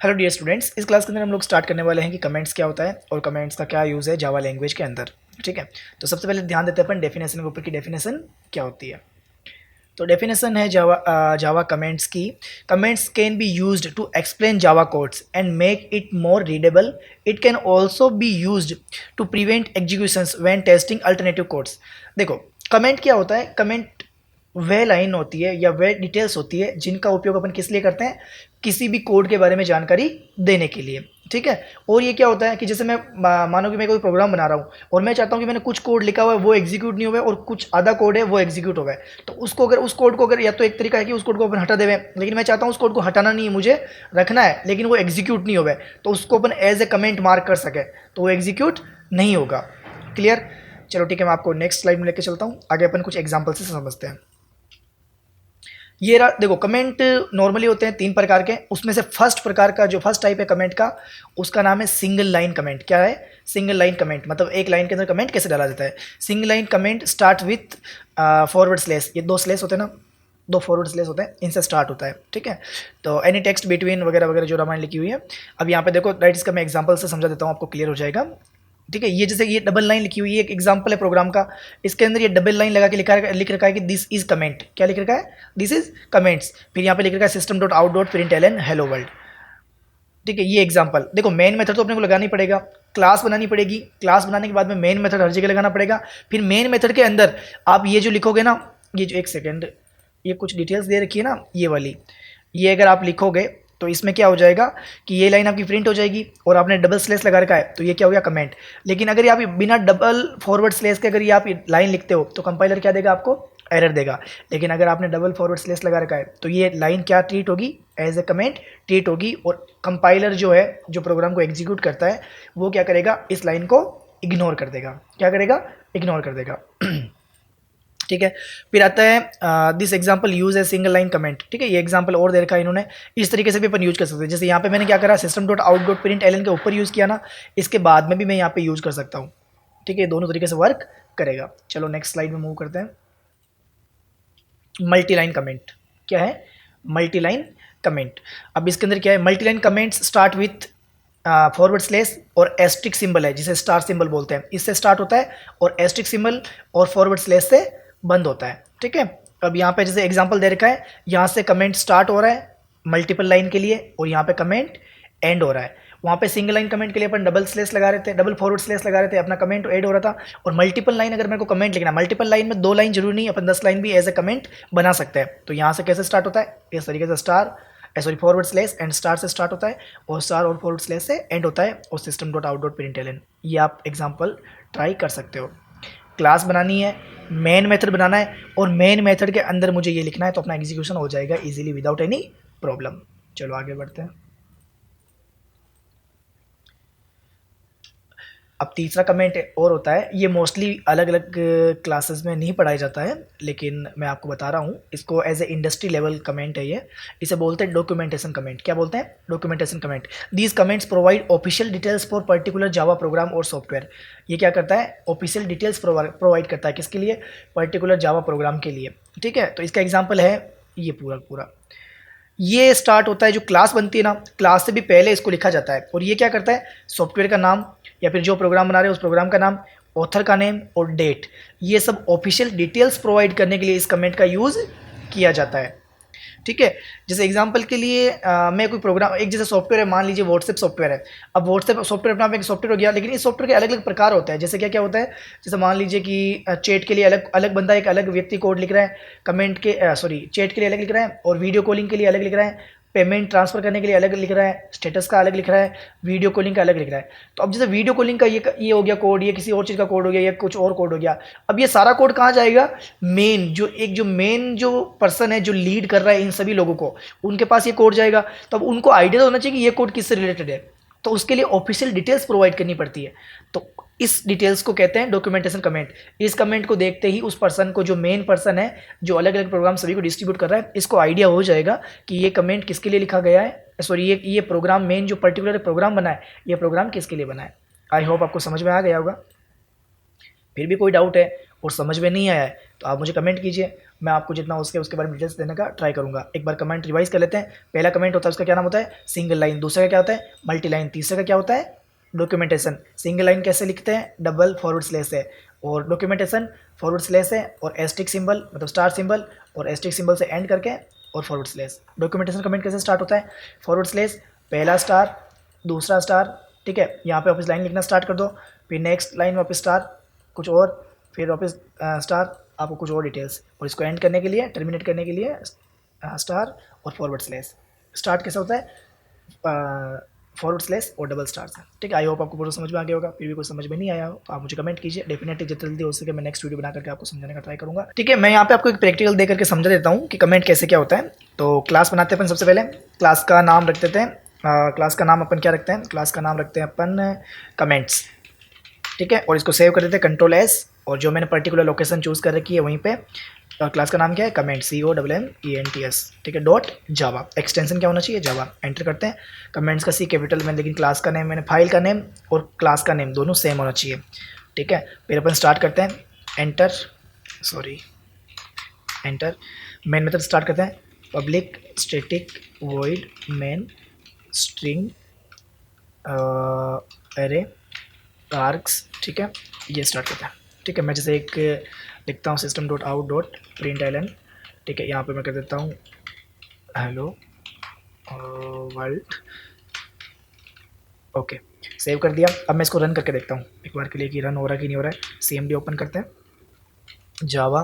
Hello dear students, इस class के अंदर हम लोग स्टार्ट करने वाले हैं कि कमेंट्स क्या होता है और कमेंट्स का क्या यूज़ है जावा लैंग्वेज के अंदर। ठीक है, तो सबसे पहले ध्यान देते हैं अपन डेफिनेशन के ऊपर की डेफिनेशन क्या होती है। तो डेफिनेशन है जावा कमेंट्स की। Comments can be used to explain Java codes and make it more readable. It can also be used to prevent executions when testing alternative codes. देखो, कमेंट क्या होता है? कमेंट वह लाइन होती है या वह डिटेल्स होती है जिनका उपयोग अपन किस लिए करते हैं? किसी भी कोड के बारे में जानकारी देने के लिए। ठीक है, और ये क्या होता है कि जैसे मैं मानो कि मैं कोई प्रोग्राम बना रहा हूँ और मैं चाहता हूँ कि मैंने कुछ कोड लिखा हुआ है वो एग्जीक्यूट नहीं हुआ है और कुछ आधा कोड है वो एग्जीक्यूट हो गया है, तो उसको अगर उस कोड को अगर या तो एक तरीका है कि उस कोड को अपन हटा देवें, लेकिन मैं चाहता हूँ उस कोड को हटाना नहीं है, मुझे रखना है, लेकिन वो एग्जीक्यूट नहीं हुआ है, तो उसको अपन एज ए कमेंट मार्क कर सके तो वो एग्जीक्यूट नहीं होगा। क्लियर? चलो ठीक है, मैं आपको नेक्स्ट स्लाइड में लेके चलता हूँ। आगे अपन कुछ एग्जाम्पल से समझते हैं। ये रहा, देखो कमेंट नॉर्मली होते हैं तीन प्रकार के, उसमें से फर्स्ट प्रकार का जो फर्स्ट टाइप है कमेंट का, उसका नाम है सिंगल लाइन कमेंट। क्या है सिंगल लाइन कमेंट? मतलब एक लाइन के अंदर कमेंट कैसे डाला जाता है। Single line comment start with forward slash, ये दो स्लेस होते हैं ना, दो फॉरवर्ड स्लेस होते हैं, इनसे स्टार्ट होता है। ठीक है, तो एनी टेक्स्ट बिटवीन वगैरह वगैरह जो रामायण लिखी हुई है। अब यहाँ पे देखो राइट, इसका मैं एग्जाम्पल से समझा देता हूँ, आपको क्लियर हो जाएगा। ठीक है, ये जैसे ये डबल लाइन लिखी हुई है, एक एग्जांपल है प्रोग्राम का, इसके अंदर ये डबल लाइन लगा के लिख रखा है कि दिस इज कमेंट। क्या लिख रखा है? This is comments. फिर यहाँ पे लिख रखा है system dot out dot println hello world. ठीक है, ये एग्जांपल देखो, मेन मेथड तो अपने को लगाना ही पड़ेगा, क्लास बनानी पड़ेगी, क्लास बनाने के बाद में मेन मेथड हर जगह लगाना पड़ेगा। फिर मेन मेथड के अंदर आप ये जो लिखोगे ना, ये जो एक सेकेंड, ये कुछ डिटेल्स दे रखी है ना, ये वाली, ये अगर आप लिखोगे तो इसमें क्या हो जाएगा कि ये लाइन आपकी प्रिंट हो जाएगी और आपने डबल स्लेस लगा रखा है तो ये क्या हो गया? कमेंट। लेकिन अगर आप बिना डबल फॉरवर्ड स्लेस के अगर ये आप लाइन लिखते हो तो कंपाइलर क्या देगा? आपको एरर देगा। लेकिन अगर आपने डबल फॉरवर्ड स्लेस लगा रखा है तो ये लाइन क्या ट्रीट होगी? एज ए कमेंट ट्रीट होगी, और कंपाइलर जो है, जो प्रोग्राम को एग्जीक्यूट करता है, वो क्या करेगा? इस लाइन को इग्नोर कर देगा। क्या करेगा? इग्नोर कर देगा। ठीक है, फिर आता है दिस एग्जाम्पल यूज है सिंगल लाइन कमेंट। ठीक है, ये एग्जाम्पल और दे रखा है इन्होंने, इस तरीके से भी अपन यूज कर सकते हैं। जैसे यहाँ पे मैंने क्या करा, system dot out dot print L के ऊपर यूज किया ना, इसके बाद में भी मैं यहाँ पे यूज कर सकता हूँ। ठीक है, दोनों तरीके से वर्क करेगा। चलो नेक्स्ट स्लाइड में मूव करते हैं। मल्टी लाइन कमेंट क्या है? Multi line comment. अब इसके अंदर क्या है? Multi line comments start with forward slash और एस्ट्रिक सिंबल है, जिसे स्टार सिंबल बोलते हैं, इससे स्टार्ट होता है, और एस्ट्रिक सिंबल और फॉरवर्ड स्लेस से बंद होता है। ठीक है, अब यहाँ पे जैसे एग्जांपल दे रखा है, यहाँ से कमेंट स्टार्ट हो रहा है मल्टीपल लाइन के लिए और यहाँ पे कमेंट एंड हो रहा है। वहाँ पे सिंगल लाइन कमेंट के लिए अपन डबल स्लेस लगा रहे थे, डबल फॉरवर्ड स्लेस लगा रहे थे, अपना कमेंट एड हो रहा था। और मल्टीपल लाइन अगर मेरे को कमेंट लिखना है, मल्टीपल लाइन में 2 लाइन जरूरी नहीं, अपन 10 लाइन भी एज ए कमेंट बना सकते हैं। तो यहाँ से कैसे स्टार्ट होता है? इस तरीके से star sorry forward slash and star से स्टार्ट होता है और स्टार और फॉरवर्ड स्लेस से एंड होता है, और system dot out dot println. ये आप एग्जाम्पल ट्राई कर सकते हो। क्लास बनानी है, मेन मेथड बनाना है, और मेन मेथड के अंदर मुझे ये लिखना है, तो अपना एग्जीक्यूशन हो जाएगा इजीली विदाउट एनी प्रॉब्लम। चलो आगे बढ़ते हैं। अब तीसरा कमेंट और होता है, ये मोस्टली अलग अलग क्लासेस में नहीं पढ़ाया जाता है, लेकिन मैं आपको बता रहा हूँ, इसको as a industry level comment है ये। इसे बोलते हैं डॉक्यूमेंटेशन कमेंट। क्या बोलते हैं? Documentation comment. These comments provide official details for particular Java program और सॉफ्टवेयर। ये क्या करता है? ऑफिशियल डिटेल्स प्रोवाइड करता है, किसके लिए? पर्टिकुलर जावा प्रोग्राम के लिए। ठीक है, तो इसका एग्जाम्पल है ये पूरा पूरा। ये स्टार्ट होता है, जो क्लास बनती है ना, क्लास से भी पहले इसको लिखा जाता है, और ये क्या करता है? सॉफ्टवेयर का नाम या फिर जो प्रोग्राम बना रहे हैं उस प्रोग्राम का नाम, ऑथर का नेम और डेट, ये सब ऑफिशियल डिटेल्स प्रोवाइड करने के लिए इस कमेंट का यूज़ किया जाता है। ठीक है, जैसे एग्जांपल के लिए मैं कोई प्रोग्राम, एक जैसे सॉफ्टवेयर है, मान लीजिए व्हाट्सएप सॉफ्टवेयर है। अब व्हाट्सएप सॉफ्टवेयर अपना एक सॉफ्टवेयर हो गया, लेकिन इस सॉफ्टवेयर के अलग अलग प्रकार होते हैं। जैसे क्या क्या होता है? जैसे मान लीजिए कि चैट के लिए अलग अलग बंदा, एक अलग व्यक्ति कोड लिख रहा है, कमेंट के चैट के लिए अलग लिख रहा है, और वीडियो कॉलिंग के लिए अलग लिख रहा है, पेमेंट ट्रांसफर करने के लिए अलग लिख रहा है, स्टेटस का अलग लिख रहा है, वीडियो कॉलिंग का अलग लिख रहा है। तो अब जैसे वीडियो कॉलिंग का ये हो गया कोड, ये किसी और चीज़ का कोड हो गया, या कुछ और कोड हो गया। अब ये सारा कोड कहाँ जाएगा? मेन जो पर्सन है, जो लीड कर रहा है इन सभी लोगों को, उनके पास ये कोड जाएगा। तो अब उनको आइडिया तो होना चाहिए कि ये कोड किससे रिलेटेड है, तो उसके लिए ऑफिशियल डिटेल्स प्रोवाइड करनी पड़ती है। तो इस डिटेल्स को कहते हैं डॉक्यूमेंटेशन कमेंट। इस कमेंट को देखते ही उस पर्सन को, जो मेन पर्सन है, जो अलग अलग प्रोग्राम सभी को डिस्ट्रीब्यूट कर रहा है, इसको आइडिया हो जाएगा कि ये कमेंट किसके लिए लिखा गया है, सॉरी ये प्रोग्राम, मेन जो पर्टिकुलर प्रोग्राम बना है, ये प्रोग्राम किसके लिए बना है। आई होप आपको समझ में आ गया होगा। फिर भी कोई डाउट है और समझ में नहीं आया है तो आप मुझे कमेंट कीजिए, मैं आपको जितना उसके बारे में डिटेल्स देने का ट्राई करूँगा। एक बार कमेंट रिवाइज कर लेते हैं। पहला कमेंट होता है उसका क्या नाम होता है, सिंगल लाइन। दूसरा का क्या होता है, मल्टी लाइन। तीसरे का क्या होता है, डॉक्यूमेंटेशन। सिंगल लाइन कैसे लिखते हैं, डबल फॉरवर्ड स्लैश है, और डॉक्यूमेंटेशन फॉरवर्ड स्लैश है और एस्टिक सिंबल मतलब स्टार सिंबल और एस्टिक सिंबल से एंड करके और फॉरवर्ड स्लैश। डॉक्यूमेंटेशन कमेंट कैसे स्टार्ट होता है, फॉरवर्ड स्लैश, पहला स्टार, दूसरा स्टार, ठीक है, यहाँ पे वापस लाइन लिखना स्टार्ट कर दो, फिर नेक्स्ट लाइन वापस स्टार, कुछ और, फिर वापस स्टार, आपको कुछ और डिटेल्स, और इसको एंड करने के लिए, टर्मिनेट करने के लिए स्टार और फॉरवर्ड स्लैश। स्टार्ट कैसा होता है, फॉरवर्ड स्लैश और डबल स्टार से। ठीक है, आई होप आपको पूरा समझ में आ गया होगा। फिर भी कुछ समझ में नहीं आया हो तो आप मुझे कमेंट कीजिए, डेफिनेटली जितना जल्दी हो सके मैं नेक्स्ट वीडियो बना करके आपको समझाने का ट्राई करूँगा। ठीक है, मैं यहाँ पे आपको एक प्रैक्टिकल दे करके समझा देता हूँ कि कमेंट कैसे क्या होता है। तो क्लास बनाते हैं अपन, सबसे पहले क्लास का नाम रख देते हैं। क्लास का नाम अपन क्या रखते हैं, क्लास का नाम रखते हैं अपन कमेंट्स। ठीक है, और इसको सेव कर देते हैं कंट्रोल एस, और जो मैंने पर्टिकुलर लोकेशन चूज़ कर रखी है वहीं पे क्लास का नाम क्या है, कमेंट, COMMENTS। ठीक है, डॉट जावा, एक्सटेंशन क्या होना चाहिए, जावा। एंटर करते हैं, कमेंट्स का C कैपिटल में, लेकिन क्लास का नेम मैंने, फाइल का नेम और क्लास का नेम दोनों सेम होना चाहिए। ठीक है, फिर अपन स्टार्ट करते हैं, enter, enter. Main method start करते हैं, public static void main string array arcs. ठीक है, ये स्टार्ट करते हैं। ठीक है, मैं जैसे एक लिखता हूँ system.out.println। ठीक है, यहाँ पे मैं कर देता हूँ हेलो वर्ल्ड। ओके, सेव कर दिया। अब मैं इसको रन करके देखता हूँ एक बार के लिए कि रन हो रहा है कि नहीं हो रहा है। CMD ओपन करते हैं, जावा,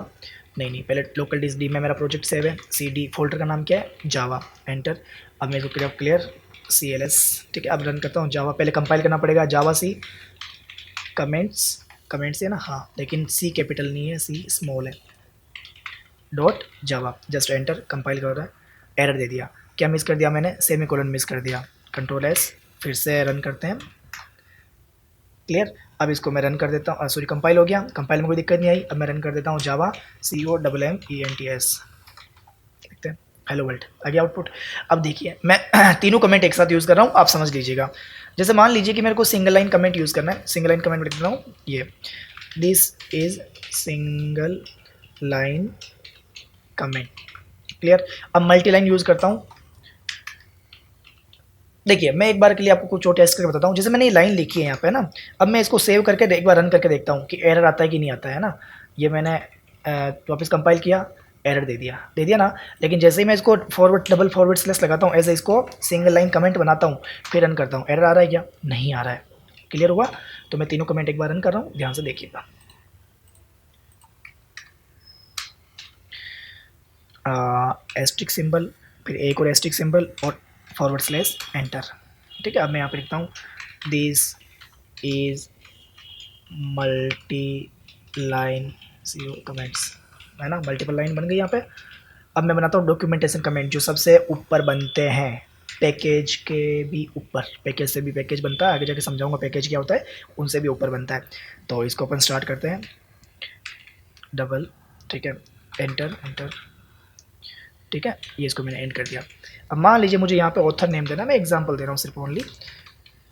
नहीं पहले लोकल डिस्क डी में मेरा प्रोजेक्ट सेव है, CD फोल्डर का नाम क्या है, जावा। एंटर। अब मेरे को क्लियर CLS। ठीक है, अब रन करता हूँ। जावा पहले कंपाइल करना पड़ेगा, जावा C कमेंट्स है ना, हाँ, लेकिन C कैपिटल नहीं है, C स्मॉल है, डॉट जावा। जस्ट एंटर, कंपाइल कर रहा है, एरर दे दिया। क्या मिस कर दिया मैंने, सेमीकोलन मिस कर दिया। कंट्रोल एस, फिर से रन करते हैं, क्लियर। अब इसको मैं रन कर देता हूँ, सॉरी कंपाइल हो गया, कंपाइल में कोई दिक्कत नहीं आई। अब मैं रन कर देता हूँ जावा COMMENTS, देखते हैं, हेलो वर्ल्ड आ गया आउटपुट। अब देखिए मैं तीनों कमेंट एक साथ यूज़ कर रहा हूँ, आप समझ लीजिएगा। जैसे मान लीजिए कि मेरे को सिंगल लाइन कमेंट यूज़ करना है, सिंगल लाइन कमेंट लिख देता हूँ, ये this is single line comment, clear. अब मल्टी लाइन यूज़ करता हूँ। देखिए मैं एक बार के लिए आपको कुछ और टेस्ट करके बताता हूँ। जैसे मैंने ये लाइन लिखी है यहाँ पे ना, अब मैं इसको सेव करके एक बार रन करके देखता हूँ कि एरर आता है कि नहीं आता है ना। ये मैंने वापस कंपाइल किया, एरर दे दिया ना। लेकिन जैसे ही मैं इसको फॉरवर्ड डबल फॉरवर्ड स्लैश लगाता हूँ, ऐसे इसको सिंगल लाइन कमेंट बनाता हूँ, फिर रन करता हूँ, एरर आ रहा है क्या, नहीं आ रहा है। क्लियर हुआ। तो मैं तीनों कमेंट एक बार रन कर रहा हूँ, ध्यान से देखिएगा। एस्ट्रिक सिंबल, फिर एक और एस्ट्रिक सिंबल और फॉरवर्ड स्लैश, एंटर। ठीक है, अब मैं यहाँ पर लिखता हूँ this is multi line CO comments, है ना, मल्टीपल लाइन बन गई यहाँ पे। अब मैं बनाता हूँ डॉक्यूमेंटेशन कमेंट, जो सबसे ऊपर बनते हैं, पैकेज के भी ऊपर, पैकेज से भी पैकेज बनता है, आगे जाके समझाऊंगा पैकेज क्या होता है, उनसे भी ऊपर बनता है। तो इसको अपन स्टार्ट करते हैं, डबल, ठीक है, एंटर एंटर। ठीक है, ये इसको मैंने एंड कर दिया। अब मान लीजिए मुझे यहाँ पे ऑथर नेम देना, मैं एग्जांपल दे रहा हूँ सिर्फ, ओनली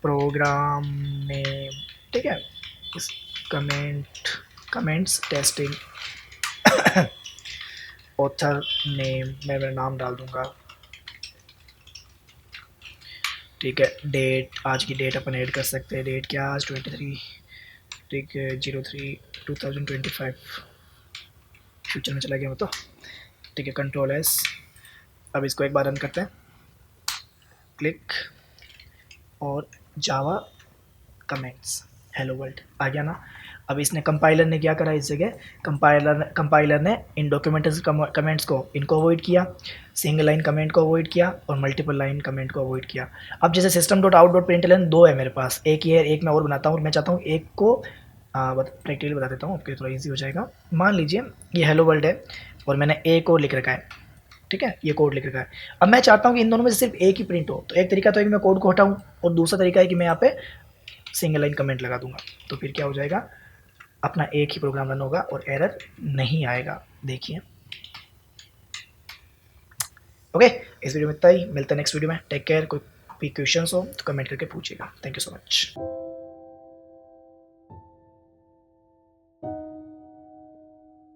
प्रोग्राम नेम। ठीक है, इस कमेंट्स टेस्टिंग ऑथर नेम मैं मेरा नाम डाल दूंगा। ठीक है, डेट, आज की डेट अपन ऐड कर सकते हैं, डेट क्या आज 23, ठीक है, 03/2025, फ्यूचर में चला गया मैं तो। ठीक है, कंट्रोल एस। अब इसको एक बार रन करते हैं, क्लिक, और जावा कमेंट्स हेलो वर्ल्ड आ गया ना। अब इसने कंपाइलर ने क्या करा, इस जगह कंपाइलर ने इन डॉक्यूमेंटेशन कमेंट्स को, इनको अवॉइड किया, सिंगल लाइन कमेंट को अवॉइड किया और मल्टीपल लाइन कमेंट को अवॉइड किया। अब जैसे system.out.println दो है मेरे पास, एक ये है, एक मैं और बनाता हूँ। मैं चाहता हूँ एक को प्रैक्टिकली बता देता हूँ, आपके थोड़ा ईजी हो जाएगा। मान लीजिए ये हेलो वर्ल्ड है और मैंने ए को लिख रखा है, ठीक है, ये कोड लिख रखा है। अब मैं चाहता हूँ कि इन दोनों में से सिर्फ एक ही प्रिंट हो, तो एक तरीका तो है कि मैं कोड को हटाऊँ, और दूसरा तरीका है कि मैं यहाँ पे सिंगल लाइन कमेंट लगा दूंगा। तो फिर क्या हो जाएगा, अपना एक ही प्रोग्राम रन होगा और एरर नहीं आएगा। देखिए, ओके, इस वीडियो में इतना ही, मिलता है नेक्स्ट वीडियो में। Take care. कोई भी क्वेश्चंस हो तो कमेंट करके पूछिएगा। Thank you so much.